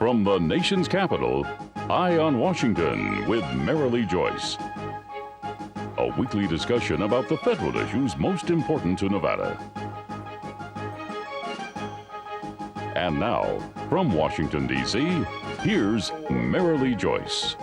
From the nation's capital, Eye on Washington with Marilee Joyce. A weekly discussion about the federal issues most important to Nevada. And now, from Washington, D.C., here's Marilee Joyce.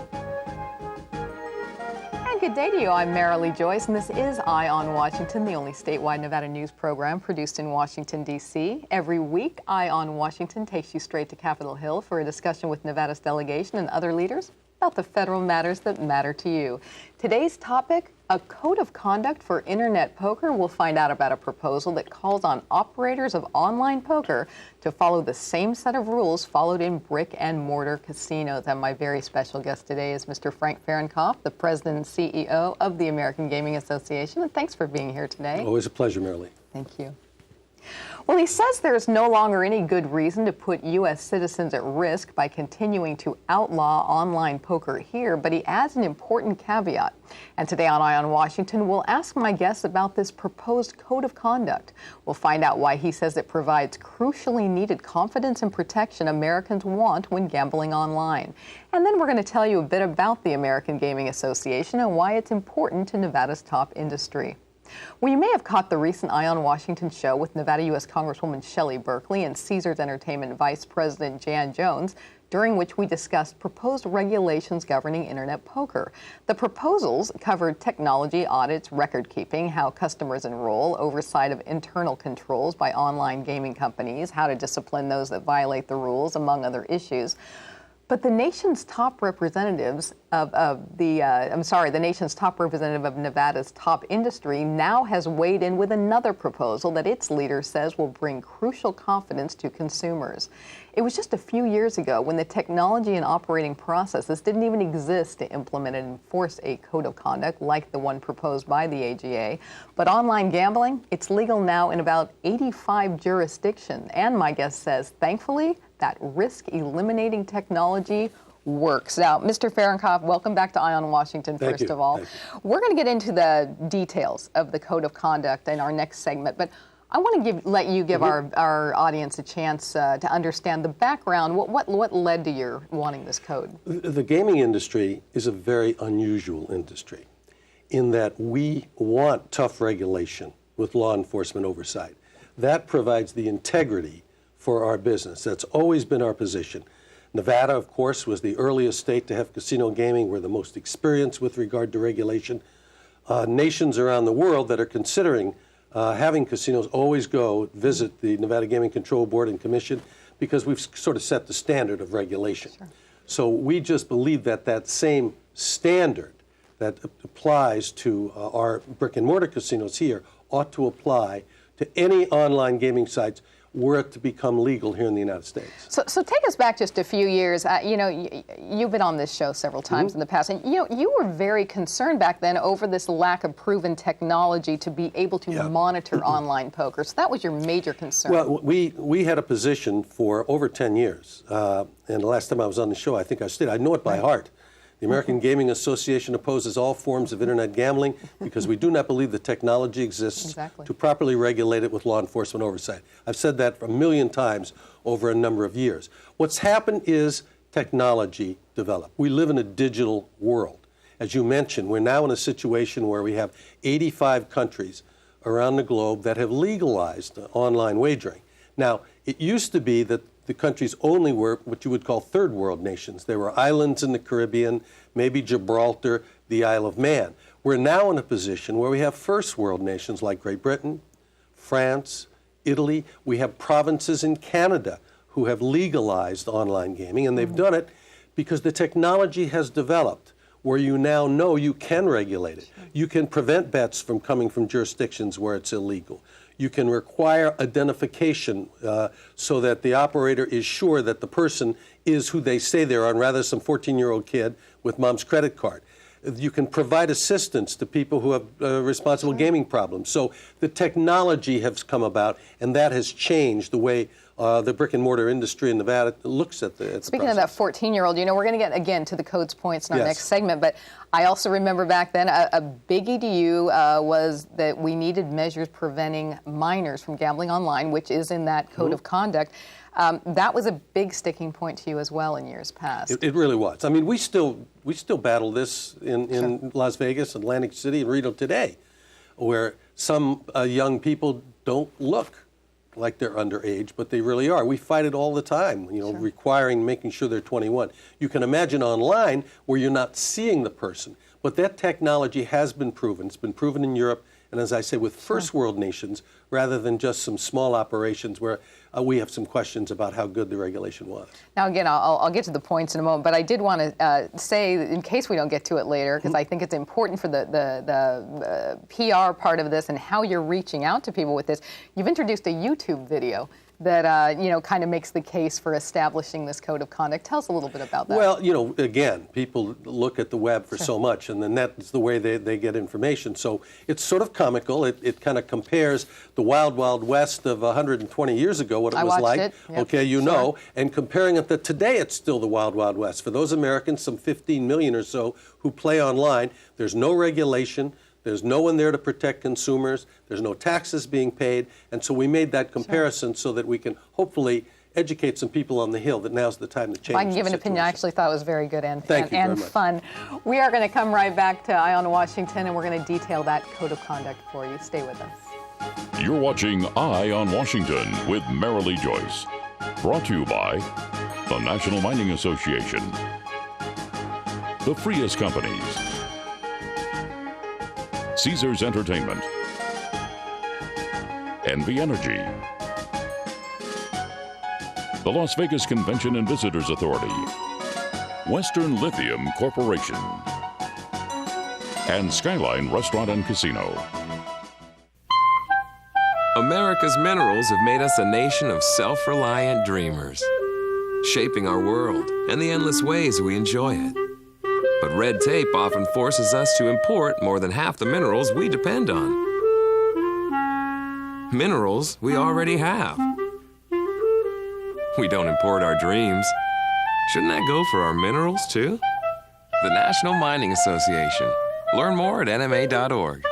Good day to you. I'm Marilee Joyce, and this is Eye on Washington, the only statewide Nevada news program produced in Washington, D.C. Every week, Eye on Washington takes you straight to Capitol Hill for a discussion with Nevada's delegation and other leaders about the federal matters that matter to you. Today's topic, a code of conduct for internet poker. We'll find out about a proposal that calls on operators of online poker to follow the same set of rules followed in brick and mortar casinos. And my very special guest today is Mr. Fahrenkopf, the president and CEO of the American Gaming Association. And thanks for being here today. Always a pleasure, Marilee. Thank you. Well, he says there's no longer any good reason to put U.S. citizens at risk by continuing to outlaw online poker here, but he adds an important caveat. And today on Eye on Washington, we'll ask my guests about this proposed code of conduct. We'll find out why he says it provides crucially needed confidence and protection Americans want when gambling online. And then we're going to tell you a bit about the American Gaming Association and why it's important to Nevada's top industry. Well, you may have caught the recent Eye on Washington show with Nevada U.S. Congresswoman Shelley Berkley and Caesars Entertainment Vice President Jan Jones, during which we discussed proposed regulations governing internet poker. The proposals covered technology audits, record keeping, how customers enroll, oversight of internal controls by online gaming companies, how to discipline those that violate the rules, among other issues. But the nation's top representatives the nation's top representative of Nevada's top industry now has weighed in with another proposal that its leader says will bring crucial confidence to consumers. It was just a few years ago when the technology and operating processes didn't even exist to implement and enforce a code of conduct like the one proposed by the AGA. But online gambling, it's legal now in about 85 jurisdictions. And my guest says, thankfully, that risk-eliminating technology works. Now, Mr. Fahrenkopf, welcome back to Eye on Washington, first of all. We're going to get into the details of the Code of Conduct in our next segment, but I want to let you give our audience a chance to understand the background. What led to your wanting this code? The gaming industry is a very unusual industry in that we want tough regulation with law enforcement oversight. That provides the integrity for our business. That's always been our position. Nevada, of course, was the earliest state to have casino gaming. We're the most experienced with regard to regulation. Nations around the world that are considering having casinos always go visit the Nevada Gaming Control Board and Commission because we've sort of set the standard of regulation. Sure. So we just believe that that same standard that applies to our brick and mortar casinos here ought to apply to any online gaming sites were it to become legal here in the United States. So take us back just a few years. You've been on this show several times in the past, and you were very concerned back then over this lack of proven technology to be able to monitor online poker. So that was your major concern. Well, we had a position for over 10 years, and the last time I was on the show, I think I stated, I know it by heart. The American Gaming Association opposes all forms of internet gambling because we do not believe the technology exists to properly regulate it with law enforcement oversight. I've said that a million times over a number of years. What's happened is technology developed. We live in a digital world. As you mentioned, we're now in a situation where we have 85 countries around the globe that have legalized online wagering. Now, it used to be that the countries only were what you would call third world nations. There were islands in the Caribbean, maybe Gibraltar, the Isle of Man. We're now in a position where we have first world nations like Great Britain, France, Italy. We have provinces in Canada who have legalized online gaming, and they've done it because the technology has developed where you now know you can regulate it. You can prevent bets from coming from jurisdictions where it's illegal. You can require identification so that the operator is sure that the person is who they say they are, and rather some 14-year-old kid with mom's credit card. You can provide assistance to people who have responsible gaming problems. So the technology has come about, and that has changed the way the brick and mortar industry in Nevada looks at the Speaking of that 14-year-old, we're going to get again to the code's points in our next segment, but I also remember back then a biggie to you was that we needed measures preventing minors from gambling online, which is in that code of conduct. That was a big sticking point to you as well in years past. It really was. I mean, we still battle this in Las Vegas, Atlantic City, and Reno today, where some young people don't look like they're underage, but they really are. We fight it all the time, requiring, making sure they're 21. You can imagine online where you're not seeing the person, but that technology has been proven. It's been proven in Europe, and as I say, with first world nations, rather than just some small operations where we have some questions about how good the regulation was. Now, again, I'll get to the points in a moment, but I did want to say, in case we don't get to it later, because I think it's important for the PR part of this and how you're reaching out to people with this. You've introduced a YouTube video that, kind of makes the case for establishing this code of conduct. Tell us a little bit about that. Well, again, people look at the web for so much, and the net is the way they get information. So it's sort of comical. It kind of compares the wild, wild west of 120 years ago, what it was like. Yep. Okay, and comparing it to today, it's still the wild, wild west. For those Americans, some 15 million or so, who play online, there's no regulation. There's no one there to protect consumers. There's no taxes being paid. And so we made that comparison so that we can hopefully educate some people on the Hill that now's the time to change. If I can give an opinion, I actually thought it was very good and fun. Much. We are going to come right back to Eye on Washington, and we're going to detail that code of conduct for you. Stay with us. You're watching Eye on Washington with Marilee Joyce. Brought to you by the National Mining Association, the Freest Companies, Caesars Entertainment, NV Energy, the Las Vegas Convention and Visitors Authority, Western Lithium Corporation, and Skyline Restaurant and Casino. America's minerals have made us a nation of self-reliant dreamers, shaping our world and the endless ways we enjoy it. But red tape often forces us to import more than half the minerals we depend on. Minerals we already have. We don't import our dreams. Shouldn't that go for our minerals, too? The National Mining Association. Learn more at nma.org.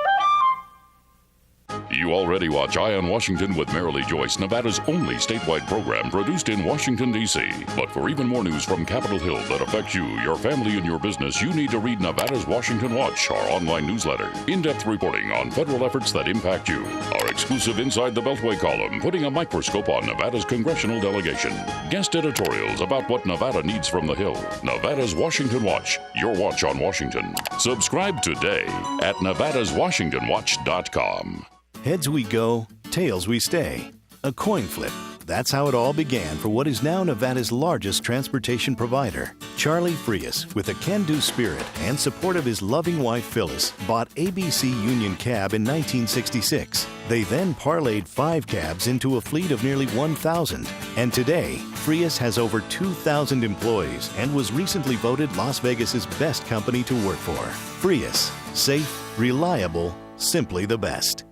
You already watch Eye on Washington with Marilee Joyce, Nevada's only statewide program produced in Washington, D.C. But for even more news from Capitol Hill that affects you, your family, and your business, you need to read Nevada's Washington Watch, our online newsletter. In-depth reporting on federal efforts that impact you. Our exclusive Inside the Beltway column, putting a microscope on Nevada's congressional delegation. Guest editorials about what Nevada needs from the Hill. Nevada's Washington Watch, your watch on Washington. Subscribe today at nevadaswashingtonwatch.com. Heads we go, tails we stay. A coin flip. That's how it all began for what is now Nevada's largest transportation provider. Charlie Frias, with a can-do spirit and support of his loving wife Phyllis, bought ABC Union Cab in 1966. They then parlayed 5 cabs into a fleet of nearly 1,000. And today, Frias has over 2,000 employees and was recently voted Las Vegas's best company to work for. Frias, safe, reliable, simply the best.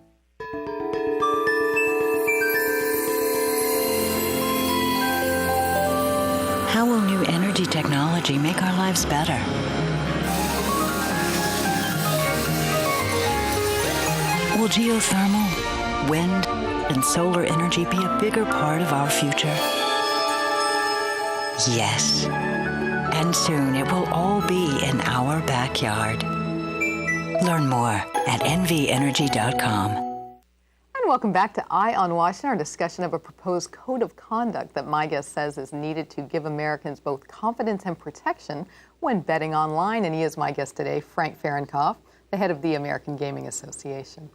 How will new energy technology make our lives better? Will geothermal, wind, and solar energy be a bigger part of our future? Yes. And soon it will all be in our backyard. Learn more at nvenergy.com. Welcome back to Eye on Washington, our discussion of a proposed code of conduct that my guest says is needed to give Americans both confidence and protection when betting online. And he is my guest today, Frank Fahrenkopf, the head of the American Gaming Association.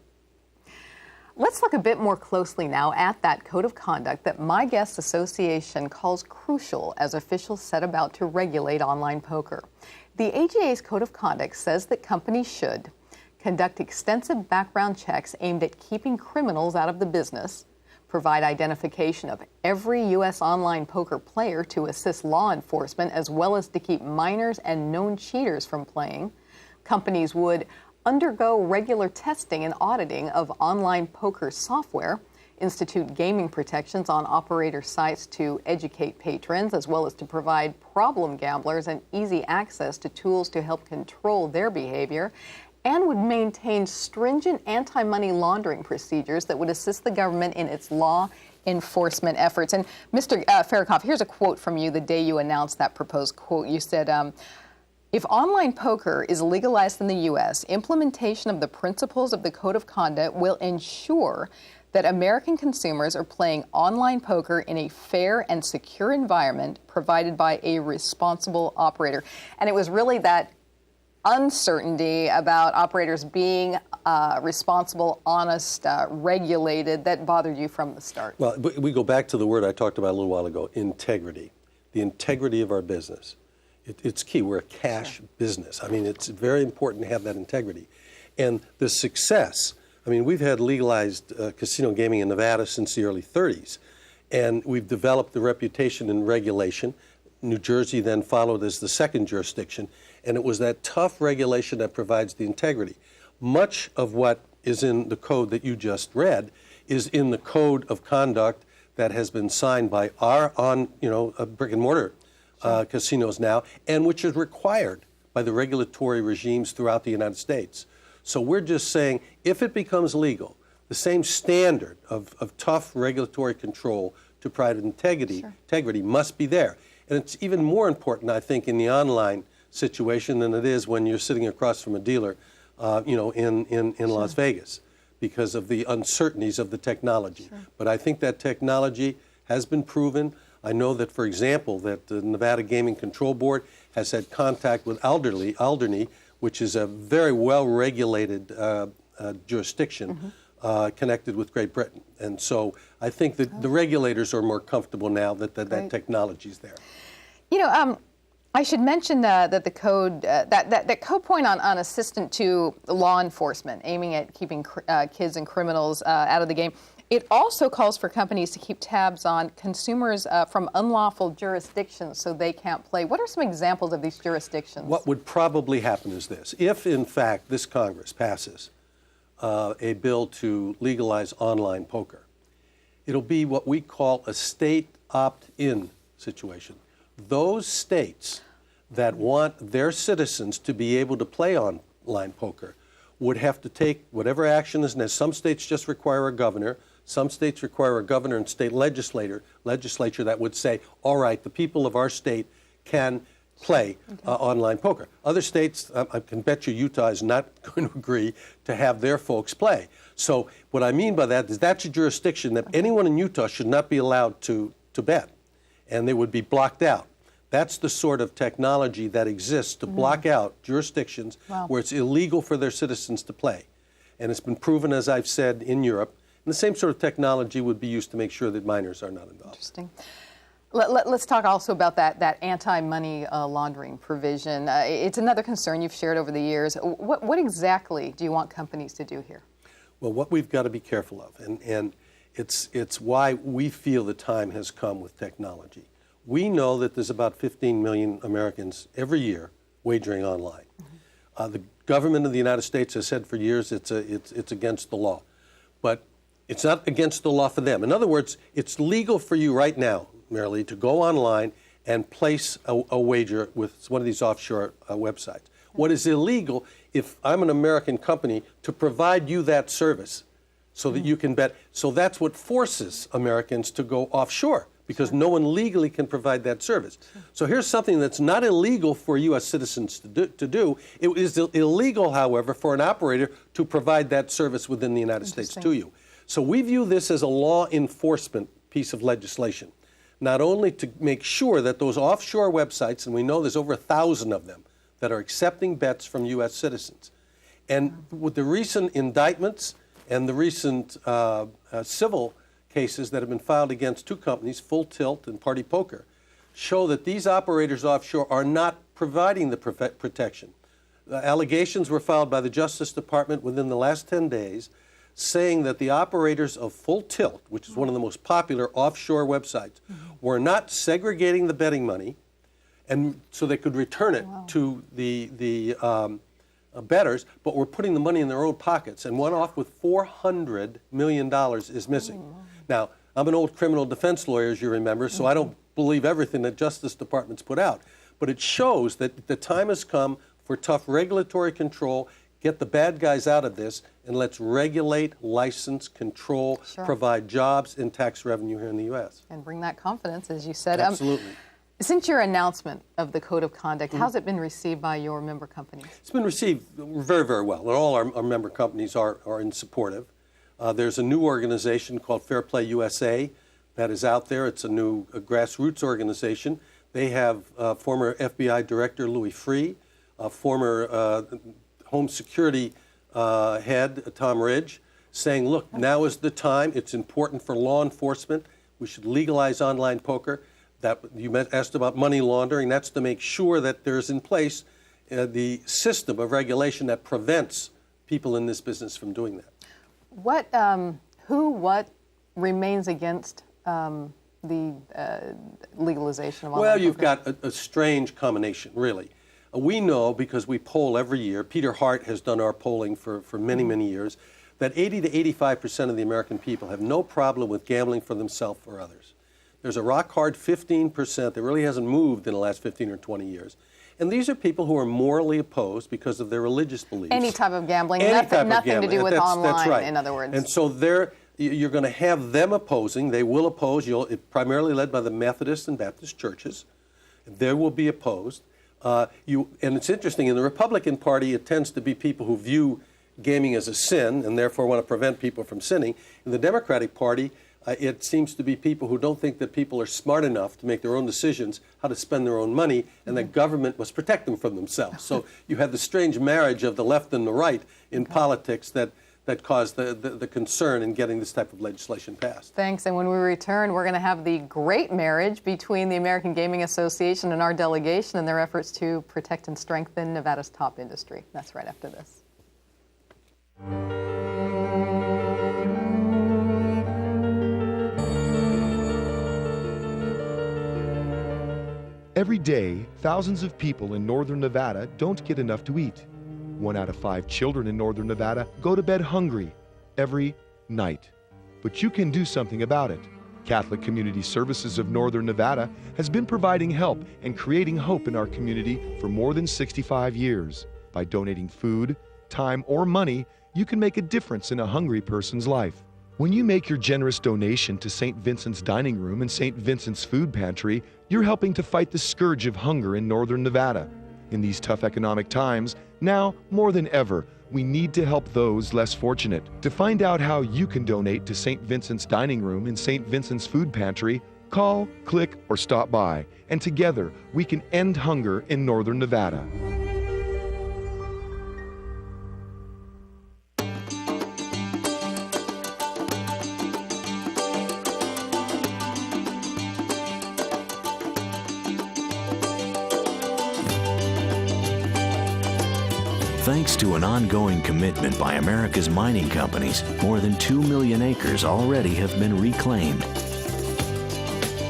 Let's look a bit more closely now at that code of conduct that my guest's association calls crucial as officials set about to regulate online poker. The AGA's code of conduct says that companies should conduct extensive background checks aimed at keeping criminals out of the business, provide identification of every U.S. online poker player to assist law enforcement, as well as to keep minors and known cheaters from playing. Companies would undergo regular testing and auditing of online poker software, institute gaming protections on operator sites to educate patrons, as well as to provide problem gamblers an easy access to tools to help control their behavior, and would maintain stringent anti-money laundering procedures that would assist the government in its law enforcement efforts. And Mr. Fahrenkopf, here's a quote from you the day you announced that proposed quote. You said, if online poker is legalized in the U.S., implementation of the principles of the Code of Conduct will ensure that American consumers are playing online poker in a fair and secure environment provided by a responsible operator. And it was really that uncertainty about operators being responsible, honest, regulated that bothered you from the start. Well, we go back to the word I talked about a little while ago, integrity. The integrity of our business. It's key. We're a cash business. I mean, it's very important to have that integrity. And the success, I mean, we've had legalized casino gaming in Nevada since the early 30s, and we've developed the reputation and regulation. New Jersey then followed as the second jurisdiction, and it was that tough regulation that provides the integrity. Much of what is in the code that you just read is in the Code of Conduct that has been signed by our brick and mortar casinos now, and which is required by the regulatory regimes throughout the United States. So we're just saying, if it becomes legal, the same standard of tough regulatory control to provide integrity must be there. And it's even more important, I think, in the online situation than it is when you're sitting across from a dealer, in Las Vegas, because of the uncertainties of the technology. Sure. But I think that technology has been proven. I know that, for example, that the Nevada Gaming Control Board has had contact with Alderney, which is a very well-regulated jurisdiction connected with Great Britain. And so I think that the regulators are more comfortable now that that technology is there. You know, I should mention that the code, that code point on assistant to law enforcement, aiming at keeping kids and criminals out of the game, it also calls for companies to keep tabs on consumers from unlawful jurisdictions so they can't play. What are some examples of these jurisdictions? What would probably happen is this. If, in fact, this Congress passes a bill to legalize online poker, it'll be what we call a state opt-in situation. Those states that want their citizens to be able to play online poker would have to take whatever action is necessary. Some states just require a governor. Some states require a governor and state legislature that would say, all right, the people of our state can play online poker. Other states, I can bet you Utah is not going to agree to have their folks play. So what I mean by that is that's a jurisdiction that anyone in Utah should not be allowed to bet, and they would be blocked out. That's the sort of technology that exists to block out jurisdictions where it's illegal for their citizens to play. And it's been proven, as I've said, in Europe. And the same sort of technology would be used to make sure that minors are not involved. Interesting. Let's talk also about that anti-money laundering provision. It's another concern you've shared over the years. What exactly do you want companies to do here? Well, what we've got to be careful of, and it's why we feel the time has come with technology. We know that there's about 15 million Americans every year wagering online. The government of the United States has said for years it's against the law. But it's not against the law for them. In other words, it's legal for you right now, Marilee, to go online and place a wager with one of these offshore websites. What is illegal, if I'm an American company, to provide you that service so that you can bet. So that's what forces Americans to go offshore, because no one legally can provide that service. So here's something that's not illegal for U.S. citizens to do. It is illegal, however, for an operator to provide that service within the United States to you. So we view this as a law enforcement piece of legislation, not only to make sure that those offshore websites, and we know there's over 1,000 of them, that are accepting bets from U.S. citizens. And with the recent indictments and the recent civil cases that have been filed against two companies, Full Tilt and Party Poker, show that these operators offshore are not providing the protection. Allegations were filed by the Justice Department within the last 10 days saying that the operators of Full Tilt, which is one of the most popular offshore websites, were not segregating the betting money, and so they could return it to the bettors, but were putting the money in their own pockets, and went off with $400 million is missing. Now, I'm an old criminal defense lawyer, as you remember, so I don't believe everything that Justice Department's put out, but it shows that the time has come for tough regulatory control, Get the bad guys out of this, and let's regulate, license, control, provide jobs and tax revenue here in the U.S. And bring that confidence, as you said. Absolutely. Since your announcement of the Code of Conduct, how's it been received by your member companies? It's been received very, very well. And all our member companies are in supportive. There's a new organization called Fair Play USA that is out there. It's a new grassroots organization. They have former FBI Director Louis Freeh, former Home Security head Tom Ridge, saying, look, now is the time. It's important for law enforcement. We should legalize online poker. That you asked about money laundering. That's to make sure that there's in place the system of regulation that prevents people in this business from doing that. What remains against the legalization of online Well, you've poker? got a strange combination, really. We know, because we poll every year, Peter Hart has done our polling for many, many years, that 80 to 85% of the American people have no problem with gambling for themselves or others. There's a rock-hard 15% that really hasn't moved in the last 15 or 20 years. And these are people who are morally opposed because of their religious beliefs. Any type of gambling, nothing to do with online, that's right. In other words. And so you're going to have them opposing. They will oppose. Primarily led by the Methodist and Baptist churches. They will be opposed. And it's interesting, in the Republican Party, it tends to be people who view gaming as a sin and therefore want to prevent people from sinning. In the Democratic Party, it seems to be people who don't think that people are smart enough to make their own decisions, how to spend their own money, and that government must protect them from themselves. So you have the strange marriage of the left and the right in politics that caused the concern in getting this type of legislation passed. Thanks. And when we return, we're going to have the great marriage between the American Gaming Association and our delegation in their efforts to protect and strengthen Nevada's top industry. That's right after this. Every day, thousands of people in northern Nevada don't get enough to eat. 1 out of 5 children in northern Nevada go to bed hungry every night. But you can do something about it. Catholic Community Services of Northern Nevada has been providing help and creating hope in our community for more than 65 years. By donating food, time, or money, you can make a difference in a hungry person's life. When you make your generous donation to St. Vincent's Dining Room and St. Vincent's Food Pantry, you're helping to fight the scourge of hunger in northern Nevada. In these tough economic times, now more than ever, we need to help those less fortunate. To find out how you can donate to St. Vincent's Dining Room and St. Vincent's Food Pantry, call, click, or stop by, and together we can end hunger in northern Nevada. Thanks to an ongoing commitment by America's mining companies, more than 2 million acres already have been reclaimed.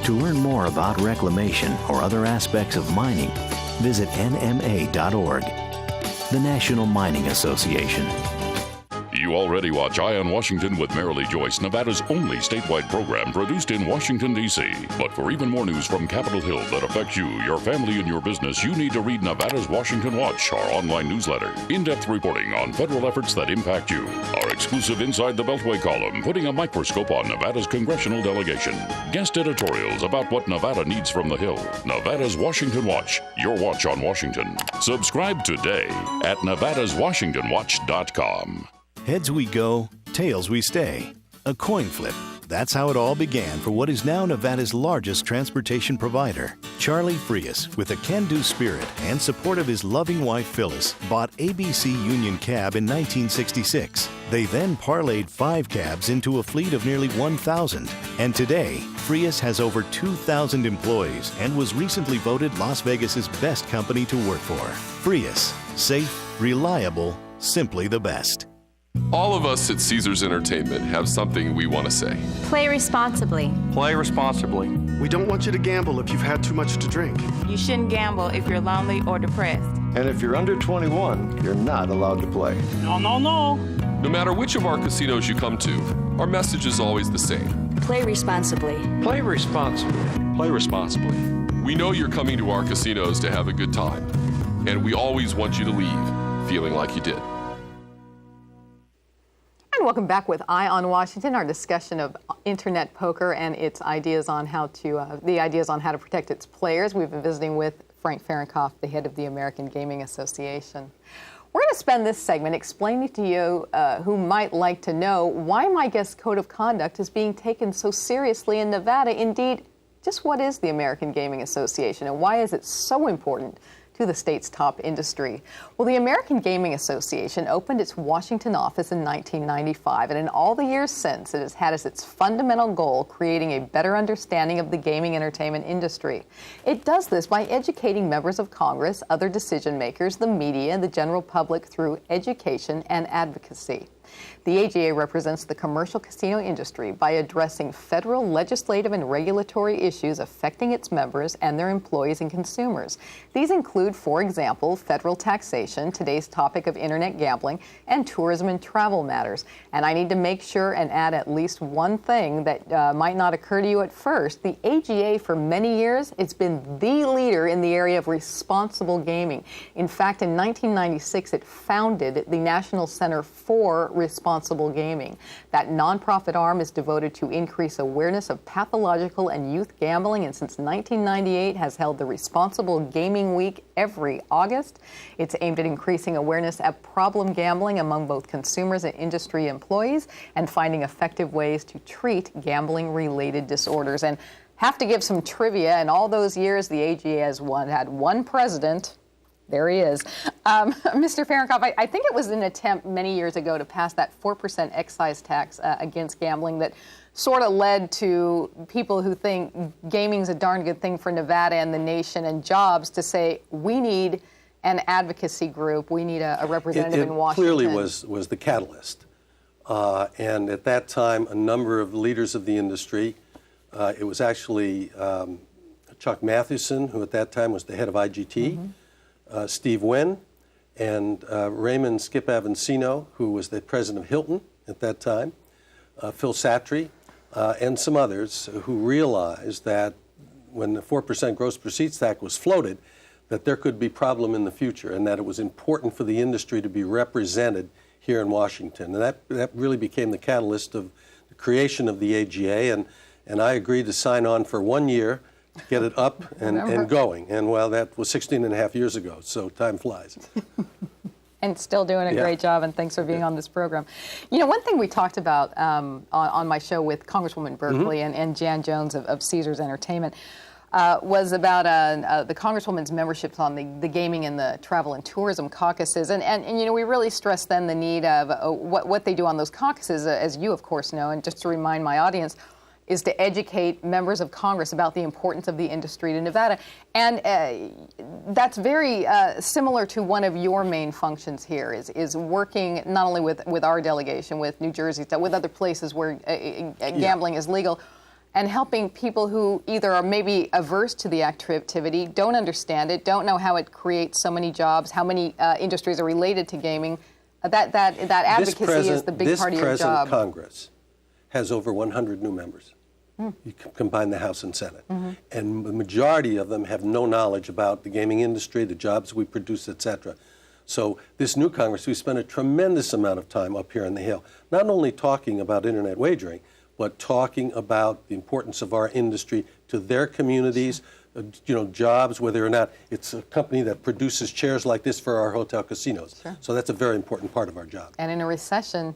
To learn more about reclamation or other aspects of mining, visit nma.org, the National Mining Association. You already watch Eye on Washington with Marilee Joyce, Nevada's only statewide program produced in Washington, D.C. But for even more news from Capitol Hill that affects you, your family, and your business, you need to read Nevada's Washington Watch, our online newsletter. In-depth reporting on federal efforts that impact you. Our exclusive Inside the Beltway column, putting a microscope on Nevada's congressional delegation. Guest editorials about what Nevada needs from the Hill. Nevada's Washington Watch, your watch on Washington. Subscribe today at nevadaswashingtonwatch.com. Heads we go, tails we stay. A coin flip. That's how it all began for what is now Nevada's largest transportation provider. Charlie Frias, with a can-do spirit and support of his loving wife Phyllis, bought ABC Union Cab in 1966. They then parlayed 5 cabs into a fleet of nearly 1,000. And today, Frias has over 2,000 employees and was recently voted Las Vegas's best company to work for. Frias, safe, reliable, simply the best. All of us at Caesars Entertainment have something we want to say. Play responsibly. Play responsibly. We don't want you to gamble if you've had too much to drink. You shouldn't gamble if you're lonely or depressed. And if you're under 21, you're not allowed to play. No. No matter which of our casinos you come to, our message is always the same. Play responsibly. Play responsibly. Play responsibly. We know you're coming to our casinos to have a good time, and we always want you to leave feeling like you did. welcome back with Eye on Washington, our discussion of internet poker and its ideas on how to protect its players. We've been visiting with Frank Fahrenkopf, the head of the American Gaming Association. We're going to spend this segment explaining to you who might like to know why my guest's code of conduct is being taken so seriously in Nevada. Indeed, just what is the American Gaming Association and why is it so important to the state's top industry? Well, the American Gaming Association opened its Washington office in 1995, and in all the years since, it has had as its fundamental goal creating a better understanding of the gaming entertainment industry. It does this by educating members of Congress, other decision makers, the media, and the general public through education and advocacy. The AGA represents the commercial casino industry by addressing federal legislative and regulatory issues affecting its members and their employees and consumers. These include, for example, federal taxation, today's topic of internet gambling, and tourism and travel matters. And I need to make sure and add at least one thing that might not occur to you at first. The AGA, for many years, it's been the leader in the area of responsible gaming. In fact, in 1996, it founded the National Center for Responsible Gaming. That nonprofit arm is devoted to increase awareness of pathological and youth gambling, and since 1998 has held the Responsible Gaming Week every August. It's aimed at increasing awareness of problem gambling among both consumers and industry employees and finding effective ways to treat gambling-related disorders. And have to give some trivia. In all those years, the AGA has had one president. There he is. Mr. Fahrenkopf, I think it was an attempt many years ago to pass that 4% excise tax against gambling that sort of led to people who think gaming's a darn good thing for Nevada and the nation and jobs to say, we need an advocacy group, we need a representative in Washington. It clearly was the catalyst. And at that time, a number of leaders of the industry, it was actually Chuck Mathewson, who at that time was the head of IGT, Steve Wen, and Raymond Skip Avancino, who was the president of Hilton at that time, Phil Satry, and some others who realized that when the 4% gross proceeds tax was floated, that there could be problem in the future and that it was important for the industry to be represented here in Washington. And that really became the catalyst of the creation of the AGA, and I agreed to sign on for 1 year, get it up and going. And well, that was 16 and a half years ago, so time flies. And still doing a great job, and thanks for being on this program. You know, one thing we talked about on my show with Congresswoman Berkeley and Jan Jones of Caesars Entertainment was about the Congresswoman's memberships on the Gaming and the Travel and Tourism caucuses. And you know, we really stressed then the need of what they do on those caucuses, as you, of course, know, and just to remind my audience, is to educate members of Congress about the importance of the industry to Nevada. And that's very similar to one of your main functions here, is working not only with our delegation, with New Jersey, with other places where gambling is legal, and helping people who either are maybe averse to the activity, don't understand it, don't know how it creates so many jobs, how many industries are related to gaming. That advocacy is the big part of your job. This present Congress has over 100 new members. You combine the House and Senate. And the majority of them have no knowledge about the gaming industry, the jobs we produce, etc. So this new Congress, we spent a tremendous amount of time up here on the Hill, not only talking about internet wagering, but talking about the importance of our industry to their communities, you know, jobs, whether or not it's a company that produces chairs like this for our hotel casinos. Sure. So that's a very important part of our job. And in a recession,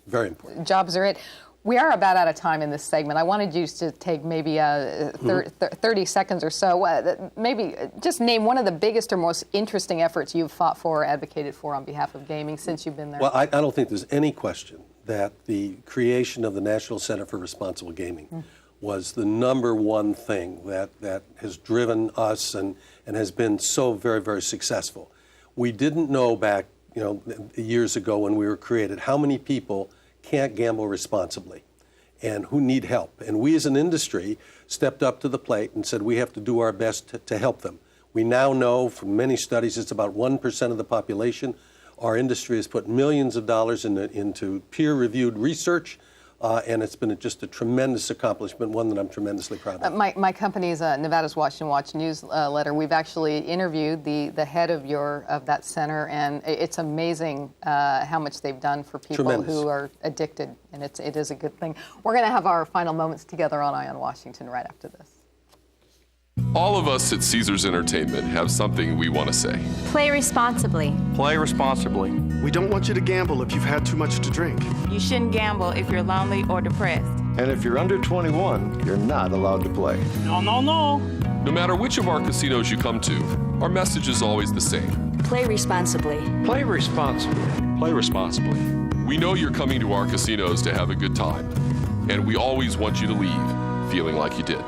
very important. Jobs are it. We are about out of time in this segment. I wanted you to take maybe 30 seconds or so. Maybe just name one of the biggest or most interesting efforts you've fought for or advocated for on behalf of gaming since you've been there. Well, I don't think there's any question that the creation of the National Center for Responsible Gaming was the number one thing that has driven us and has been so very, very successful. We didn't know back, you know, years ago when we were created how many people can't gamble responsibly and who need help. And we as an industry stepped up to the plate and said we have to do our best to help them. We now know from many studies it's about 1% of the population. Our industry has put millions of dollars into peer-reviewed research and it's been just a tremendous accomplishment, one that I'm tremendously proud of. My company's Nevada's Washington Watch newsletter. We've actually interviewed the head of that center, and it's amazing how much they've done for people who are addicted, and it is a good thing. We're going to have our final moments together on Eye on Washington right after this. All of us at Caesars Entertainment have something we want to say. Play responsibly. Play responsibly. We don't want you to gamble if you've had too much to drink. You shouldn't gamble if you're lonely or depressed. And if you're under 21, you're not allowed to play. No matter which of our casinos you come to, our message is always the same. Play responsibly. Play responsibly. Play responsibly. We know you're coming to our casinos to have a good time, and we always want you to leave feeling like you did.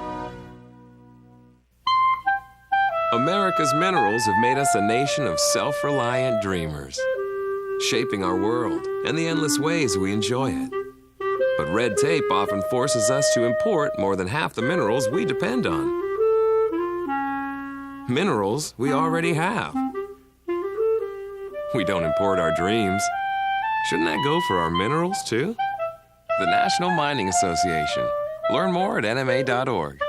America's minerals have made us a nation of self-reliant dreamers, shaping our world and the endless ways we enjoy it. But red tape often forces us to import more than half the minerals we depend on. Minerals we already have. We don't import our dreams. Shouldn't that go for our minerals, too? The National Mining Association. Learn more at nma.org.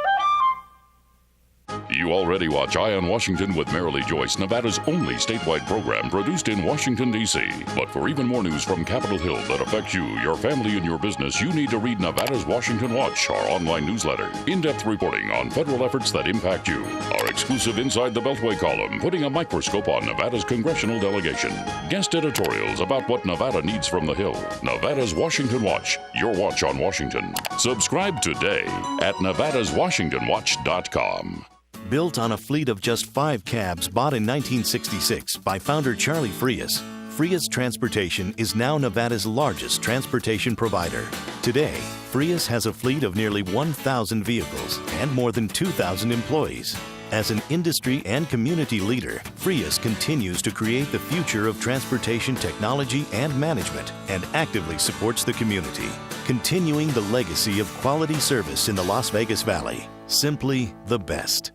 You already watch Eye on Washington with Marilee, Joyce, Nevada's only statewide program produced in Washington, D.C. But for even more news from Capitol Hill that affects you, your family, and your business, you need to read Nevada's Washington Watch, our online newsletter. In-depth reporting on federal efforts that impact you. Our exclusive Inside the Beltway column, putting a microscope on Nevada's congressional delegation. Guest editorials about what Nevada needs from the Hill. Nevada's Washington Watch, your watch on Washington. Subscribe today at nevadaswashingtonwatch.com. Built on a fleet of just 5 cabs bought in 1966 by founder Charlie Frias, Frias Transportation is now Nevada's largest transportation provider. Today, Frias has a fleet of nearly 1,000 vehicles and more than 2,000 employees. As an industry and community leader, Frias continues to create the future of transportation technology and management and actively supports the community, continuing the legacy of quality service in the Las Vegas Valley. Simply the best.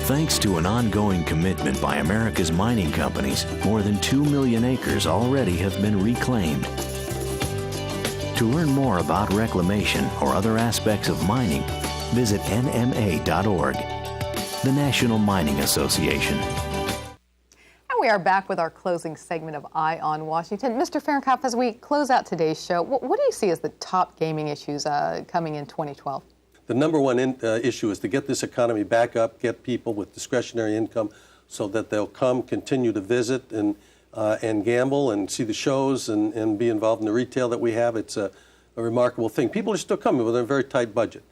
Thanks to an ongoing commitment by America's mining companies, more than 2 million acres already have been reclaimed. To learn more about reclamation or other aspects of mining, visit nma.org, the National Mining Association. And we are back with our closing segment of Eye on Washington. Mr. Fahrenkopf, as we close out today's show, what do you see as the top gaming issues coming in 2012? The number one issue is to get this economy back up, get people with discretionary income so that they'll come, continue to visit and gamble and see the shows and be involved in the retail that we have. It's a remarkable thing. People are still coming with a very tight budget.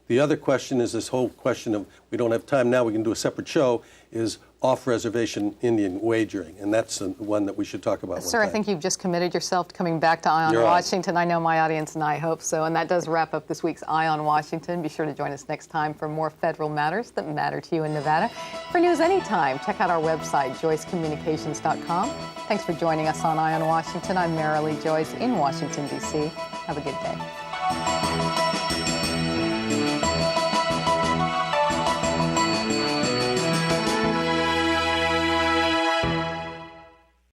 The other question is this whole question of, we don't have time now, we can do a separate show, is off-reservation Indian wagering, and that's one that we should talk about. Sir, I think you've just committed yourself to coming back to Eye on Washington. I know my audience and I hope so, and that does wrap up this week's Eye on Washington. Be sure to join us next time for more federal matters that matter to you in Nevada. For news anytime, check out our website, joycecommunications.com. Thanks for joining us on Eye on Washington. I'm Marilee, Joyce in Washington, D.C. Have a good day.